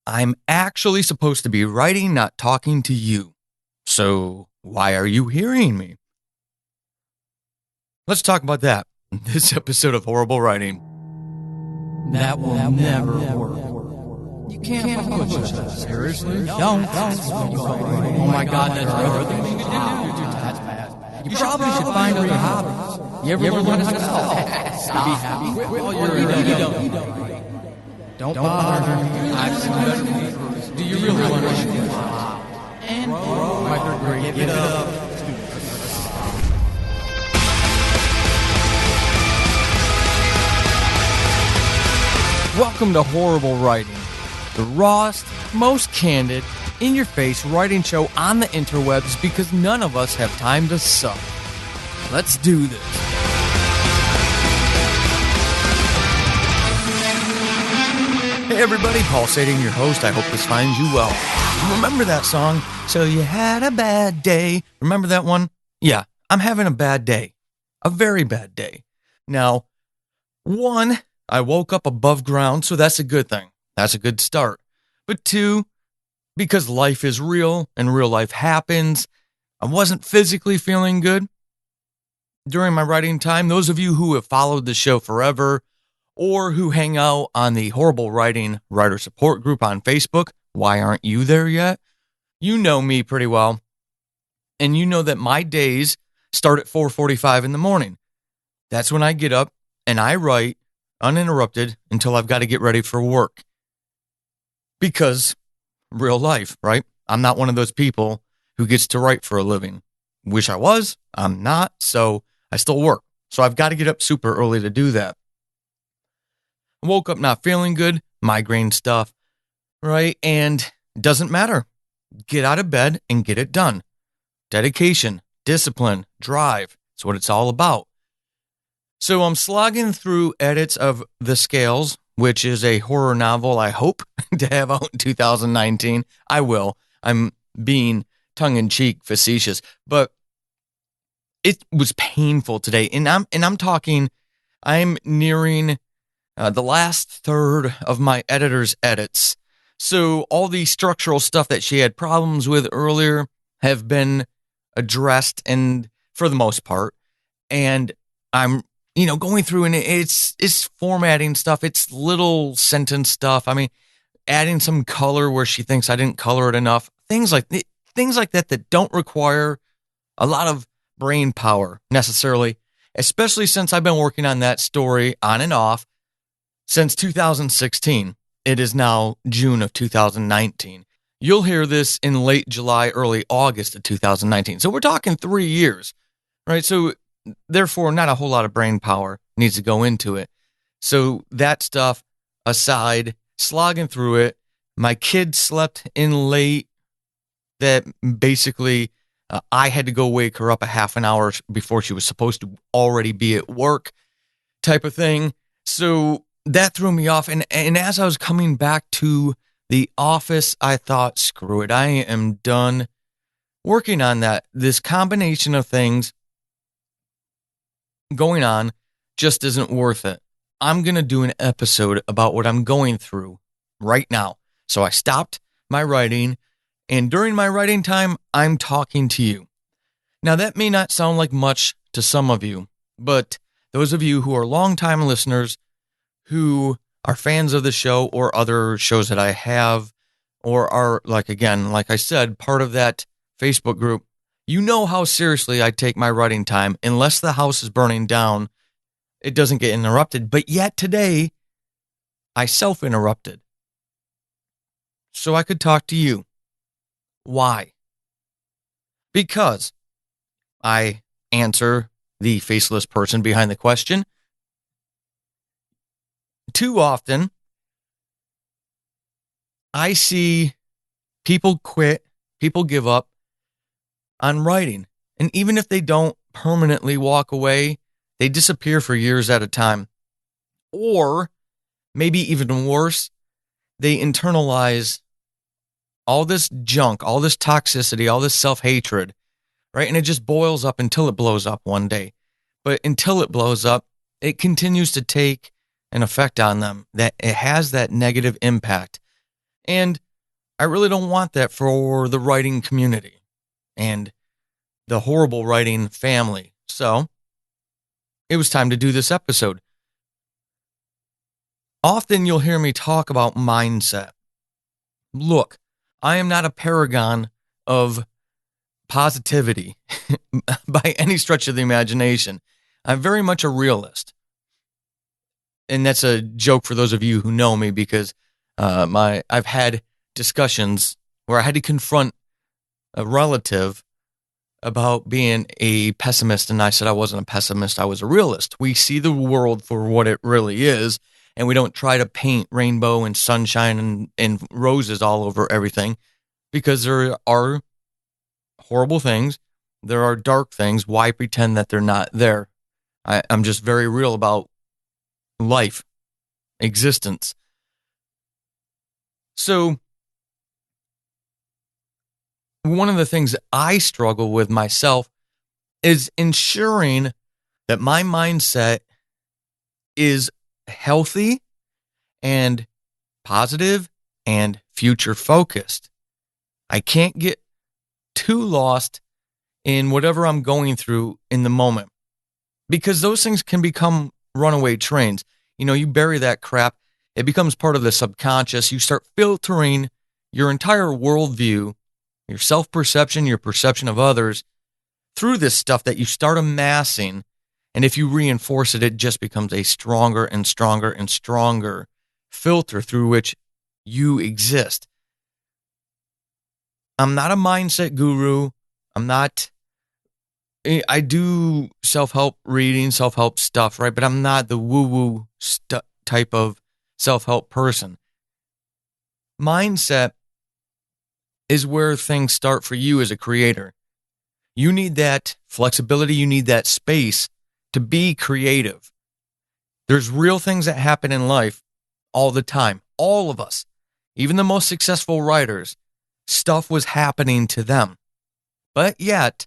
I'm actually supposed to be writing, not talking to you. So why are you hearing me? Let's talk about that in this episode of Horrible Writing. That will never work. You can't push that. Seriously? Don't. Oh my God, that's everything you do. That's bad. You probably should find other hobbies. You ever learn how to stop? Stop. Be happy. While you're don't bother me. I've seen. Do you really want to do and my third grade, give it up. Welcome to Horrible Writing, the rawest, most candid, in-your-face writing show on the interwebs because none of us have time to suck. Let's do this. Hey everybody, Paul Sading, your host. I hope this finds you well. Remember that song, So You Had a Bad Day? Remember that one? Yeah, I'm having a bad day. A very bad day. Now, one, I woke up above ground, so that's a good thing. That's a good start. But two, because life is real and real life happens, I wasn't physically feeling good during my writing time. Those of you who have followed the show forever or who hang out on the Horrible Writing Writer Support Group on Facebook, why aren't you there yet? You know me pretty well. And you know that my days start at 4:45 in the morning. That's when I get up and I write uninterrupted until I've got to get ready for work. Because real life, right? I'm not one of those people who gets to write for a living. Wish I was. I'm not. So I still work. So I've got to get up super early to do that. I woke up not feeling good, migraine stuff, right? And it doesn't matter. Get out of bed and get it done. Dedication, discipline, drive. That's what it's all about. So I'm slogging through edits of The Scales, which is a horror novel I hope to have out in 2019. I will. I'm being tongue-in-cheek facetious, but it was painful today. And I'm talking, I'm nearing the last third of my editor's edits. So all the structural stuff that she had problems with earlier have been addressed, and for the most part. And I'm going through, and it's formatting stuff. It's little sentence stuff. I mean, adding some color where she thinks I didn't color it enough. Things like that don't require a lot of brain power necessarily, especially since I've been working on that story on and off since 2016. It is now June of 2019. You'll hear this in late July, early August of 2019. So we're talking 3 years, right? So therefore, not a whole lot of brain power needs to go into it. So that stuff aside, slogging through it. My kid slept in late. That basically, I had to go wake her up a half an hour before she was supposed to already be at work type of thing. So that threw me off. And as I was coming back to the office, I thought, screw it. I am done working on that. This combination of things going on just isn't worth it. I'm going to do an episode about what I'm going through right now. So I stopped my writing, and during my writing time, I'm talking to you. Now, that may not sound like much to some of you, but those of you who are longtime listeners, who are fans of the show or other shows that I have, or are, like I said, part of that Facebook group, you know how seriously I take my writing time. Unless the house is burning down, it doesn't get interrupted. But yet today, I self-interrupted so I could talk to you. Why? Because I answer the faceless person behind the question. Too often, I see people quit, people give up on writing. And even if they don't permanently walk away, they disappear for years at a time. Or maybe even worse, they internalize all this junk, all this toxicity, all this self-hatred, right? And it just boils up until it blows up one day. But until it blows up, it continues to take an effect on them, that it has that negative impact. And I really don't want that for the writing community and the horrible writing family. So it was time to do this episode. Often you'll hear me talk about mindset. Look, I am not a paragon of positivity by any stretch of the imagination. I'm very much a realist. And that's a joke for those of you who know me, because I've had discussions where I had to confront a relative about being a pessimist, and I said I wasn't a pessimist, I was a realist. We see the world for what it really is, and we don't try to paint rainbow and sunshine and roses all over everything, because there are horrible things, there are dark things. Why pretend that they're not there? I'm just very real about life, existence. So one of the things that I struggle with myself is ensuring that my mindset is healthy and positive and future focused. I can't get too lost in whatever I'm going through in the moment, because those things can become runaway trains. You bury that crap, it becomes part of the subconscious. You start filtering your entire worldview, your self-perception, your perception of others through this stuff that you start amassing. And if you reinforce it, it just becomes a stronger and stronger and stronger filter through which you exist. I'm not a mindset guru. I do self-help reading, self-help stuff, right? But I'm not the woo-woo type of self-help person. Mindset is where things start for you as a creator. You need that flexibility. You need that space to be creative. There's real things that happen in life all the time. All of us, even the most successful writers, stuff was happening to them. But yet,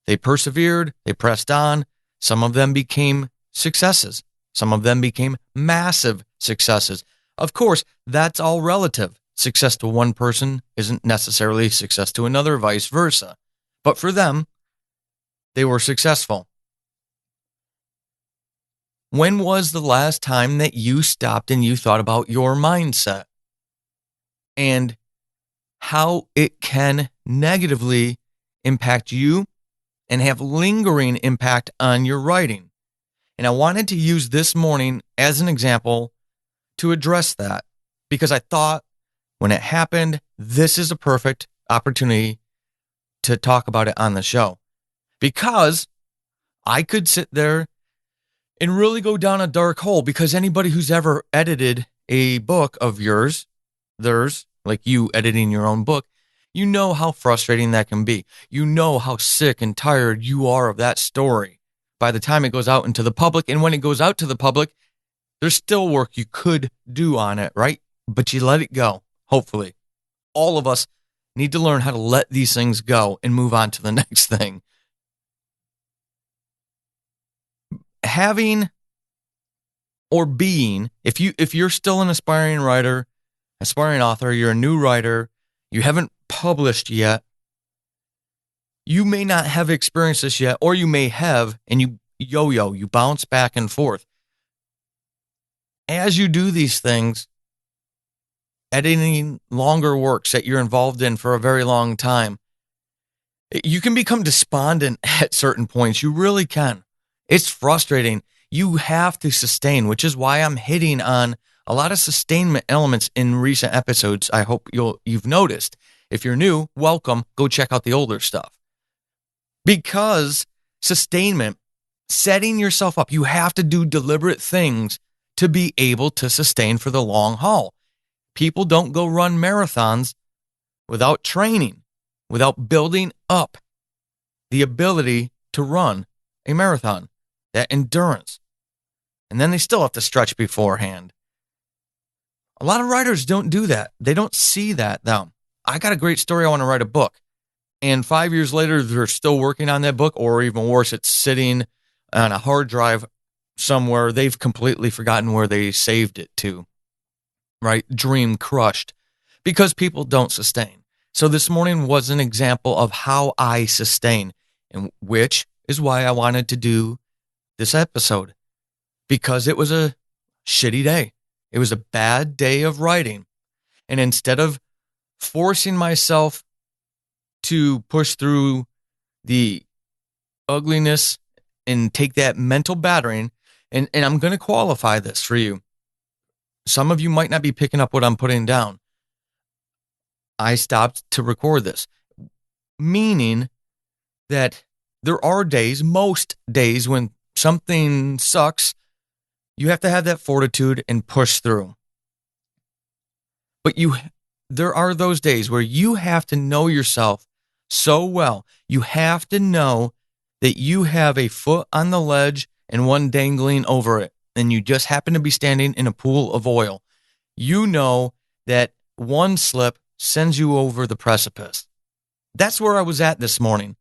they persevered, they pressed on. Some of them became successes. Some of them became massive successes. Of course, that's all relative. Success to one person isn't necessarily success to another, vice versa. But for them, they were successful. When was the last time that you stopped and you thought about your mindset and how it can negatively impact you and have lingering impact on your writing? And I wanted to use this morning as an example to address that, because I thought when it happened, this is a perfect opportunity to talk about it on the show. Because I could sit there and really go down a dark hole, because anybody who's ever edited a book of yours, theirs, like you editing your own book, you know how frustrating that can be. You know how sick and tired you are of that story by the time it goes out into the public. And when it goes out to the public, there's still work you could do on it, right? But you let it go, hopefully. All of us need to learn how to let these things go and move on to the next thing. Having or being, if you're still an aspiring writer, aspiring author, you're a new writer, you haven't published yet, you may not have experienced this yet, or you may have, and you bounce back and forth. As you do these things, editing longer works that you're involved in for a very long time, you can become despondent at certain points. You really can. It's frustrating. You have to sustain, which is why I'm hitting on a lot of sustainment elements in recent episodes. I hope you've noticed. If you're new, welcome. Go check out the older stuff. Because sustainment, setting yourself up, you have to do deliberate things to be able to sustain for the long haul. People don't go run marathons without training, without building up the ability to run a marathon, that endurance. And then they still have to stretch beforehand. A lot of writers don't do that. They don't see that, though. I got a great story. I want to write a book. And 5 years later, they're still working on that book, or even worse, it's sitting on a hard drive somewhere. They've completely forgotten where they saved it to, right? Dream crushed. because people don't sustain. So this morning was an example of how I sustain, and which is why I wanted to do this episode, because it was a shitty day. It was a bad day of writing. And instead of forcing myself to push through the ugliness and take that mental battering, and I'm going to qualify this for you. Some of you might not be picking up what I'm putting down. I stopped to record this, meaning that there are days, most days, when something sucks, you have to have that fortitude and push through. But there are those days where you have to know yourself so well. You have to know that you have a foot on the ledge and one dangling over it, and you just happen to be standing in a pool of oil. You know that one slip sends you over the precipice. That's where I was at this morning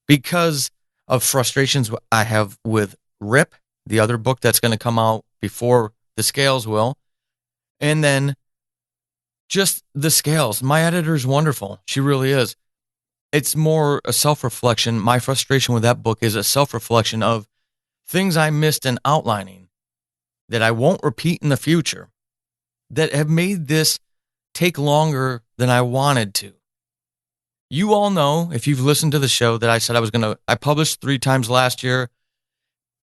because of frustrations I have with Rip, the other book that's going to come out before the Scales will, and then just the Scales. My editor's wonderful. She really is. It's more a self-reflection. My frustration with that book is a self-reflection of things I missed in outlining that I won't repeat in the future that have made this take longer than I wanted to. You all know, if you've listened to the show, that I said I published 3 times last year.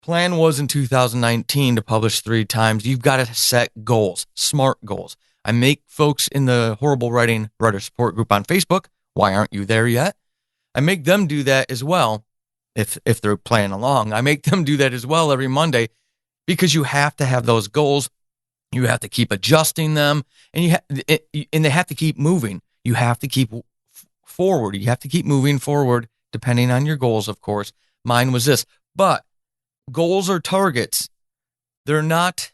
Plan was in 2019 to publish 3 times. You've got to set goals, smart goals. I make folks in the Horrible Writing Writer Support Group on Facebook. Why aren't you there yet? I make them do that as well. If they're playing along, I make them do that as well every Monday, because you have to have those goals. You have to keep adjusting them, and and they have to keep moving. You have to keep forward. You have to keep moving forward, depending on your goals, of course. Mine was this, but goals are targets. They're not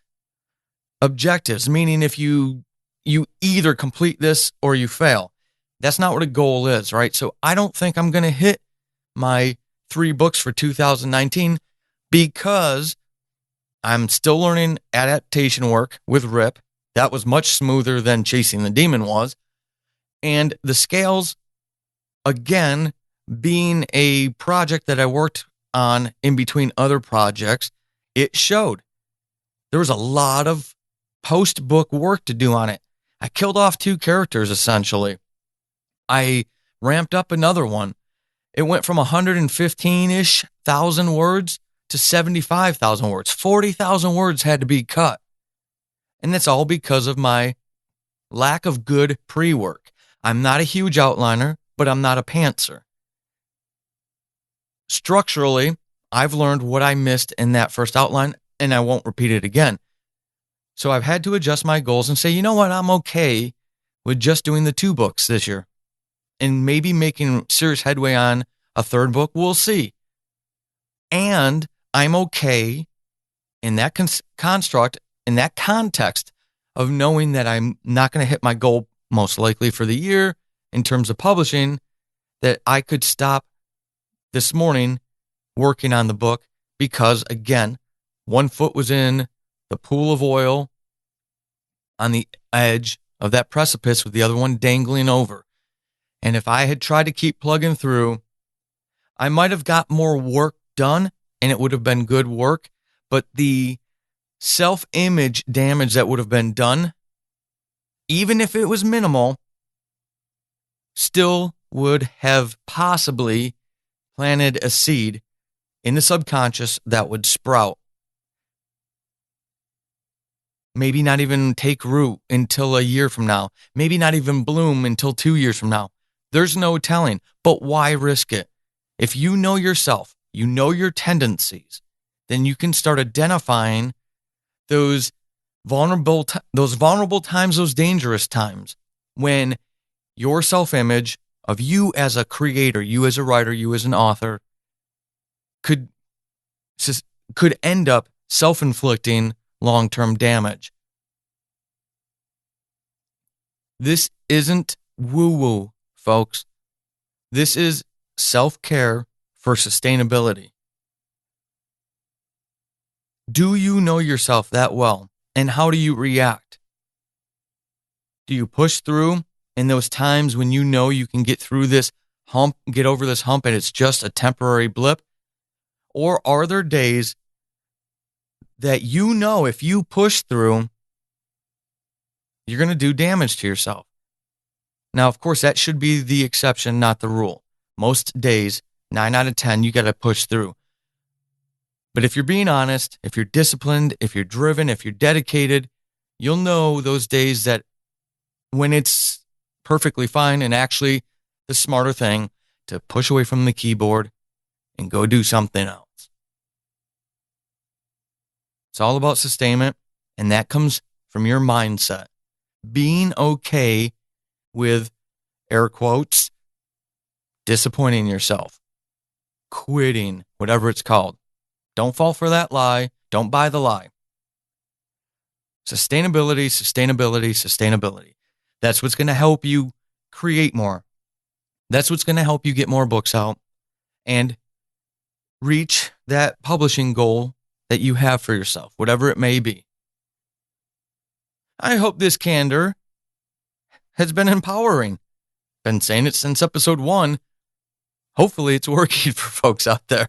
objectives, meaning if you either complete this or you fail. That's not what a goal is, right? So I don't think I'm going to hit my 3 books for 2019 because I'm still learning adaptation work with Rip. That was much smoother than Chasing the Demon was. And the Scales, again, being a project that I worked on in between other projects, it showed. There was a lot of post-book work to do on it. I killed off 2 characters, essentially. I ramped up another one. It went from 115-ish thousand words to 75,000 words. 40,000 words had to be cut. And that's all because of my lack of good pre-work. I'm not a huge outliner, but I'm not a pantser. Structurally, I've learned what I missed in that first outline, and I won't repeat it again. So I've had to adjust my goals and say, you know what, I'm okay with just doing the 2 books this year and maybe making serious headway on a 3rd book. We'll see. And I'm okay in that construct, in that context of knowing that I'm not going to hit my goal most likely for the year in terms of publishing, that I could stop this morning working on the book because, again, one foot was in the pool of oil on the edge of that precipice with the other one dangling over. And if I had tried to keep plugging through, I might have got more work done and it would have been good work, but the self-image damage that would have been done, even if it was minimal, still would have possibly planted a seed in the subconscious that would sprout. Maybe not even take root until a year from now. Maybe not even bloom until 2 years from now. There's no telling, but why risk it? If you know yourself, you know your tendencies, then you can start identifying those vulnerable times, those dangerous times when your self-image of you as a creator, you as a writer, you as an author could end up self-inflicting long-term damage. This isn't woo-woo, folks. This is self-care for sustainability. Do you know yourself that well? And how do you react? Do you push through in those times when you know you can get through this hump, get over this hump, and it's just a temporary blip? Or are there days that you know if you push through, you're going to do damage to yourself? Now, of course, that should be the exception, not the rule. Most days, 9 out of 10, you got to push through. But if you're being honest, if you're disciplined, if you're driven, if you're dedicated, you'll know those days that when it's perfectly fine and actually the smarter thing to push away from the keyboard and go do something else. It's all about sustainment, and that comes from your mindset. Being okay with, air quotes, disappointing yourself, quitting, whatever it's called. Don't fall for that lie. Don't buy the lie. Sustainability, sustainability, sustainability. That's what's going to help you create more. That's what's going to help you get more books out and reach that publishing goal that you have for yourself, whatever it may be. I hope this candor has been empowering. Been saying it since episode 1. Hopefully it's working for folks out there.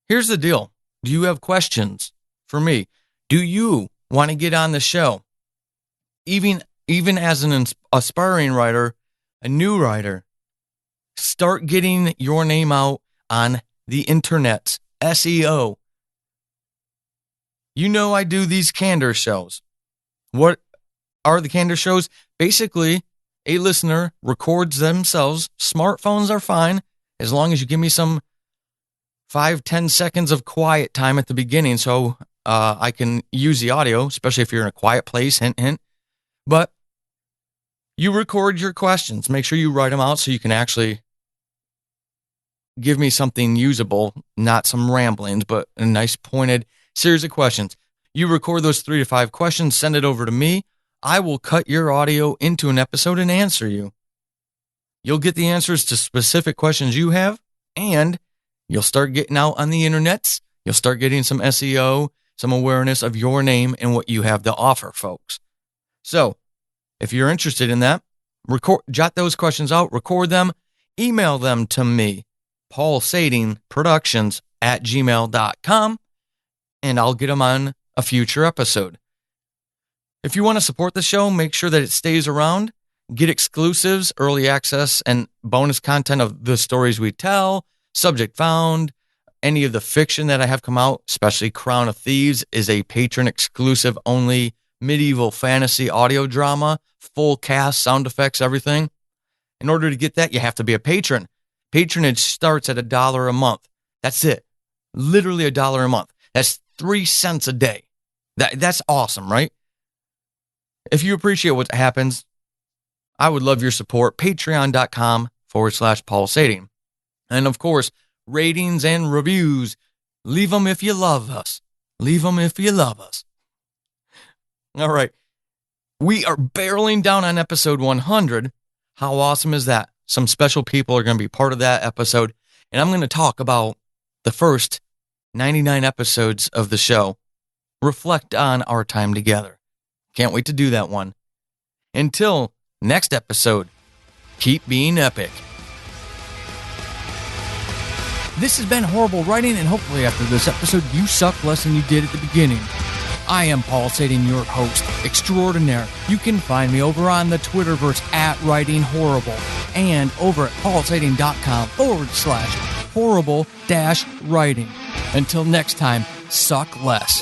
Here's the deal. Do you have questions for me? Do you want to get on the show? Even as an aspiring writer, a new writer, start getting your name out on the internet, SEO. You know I do these candor shows. What are the candor shows? Basically, a listener records themselves. Smartphones are fine as long as you give me some 5-10 seconds of quiet time at the beginning so I can use the audio, especially if you're in a quiet place, hint, hint. But you record your questions. Make sure you write them out so you can actually give me something usable, not some ramblings, but a nice pointed series of questions. You record those 3 to 5 questions, send it over to me. I will cut your audio into an episode and answer you. You'll get the answers to specific questions you have, and you'll start getting out on the internets. You'll start getting some SEO, some awareness of your name and what you have to offer, folks. So, if you're interested in that, jot those questions out, record them, email them to me, paulsadingproductions@gmail.com, and I'll get them on a future episode. If you want to support the show, make sure that it stays around. Get exclusives, early access, and bonus content of the stories we tell, subject found, any of the fiction that I have come out, especially Crown of Thieves, is a patron exclusive only medieval fantasy audio drama, full cast, sound effects, everything. In order to get that, you have to be a patron. Patronage starts at $1 a month. That's it. Literally $1 a month. That's 3 cents a day. That's awesome, right? If you appreciate what happens, I would love your support. Patreon.com/Paul Sading. And of course, ratings and reviews. Leave them if you love us. Leave them if you love us. All right. We are barreling down on episode 100. How awesome is that? Some special people are going to be part of that episode. And I'm going to talk about the first 99 episodes of the show. Reflect on our time together. Can't wait to do that one. Until next episode, keep being epic. This has been Horrible Writing, and hopefully after this episode, you suck less than you did at the beginning. I am Paul Sading, your host extraordinaire. You can find me over on the Twitterverse @WritingHorrible and over at paulsading.com/horrible-writing. Until next time, suck less.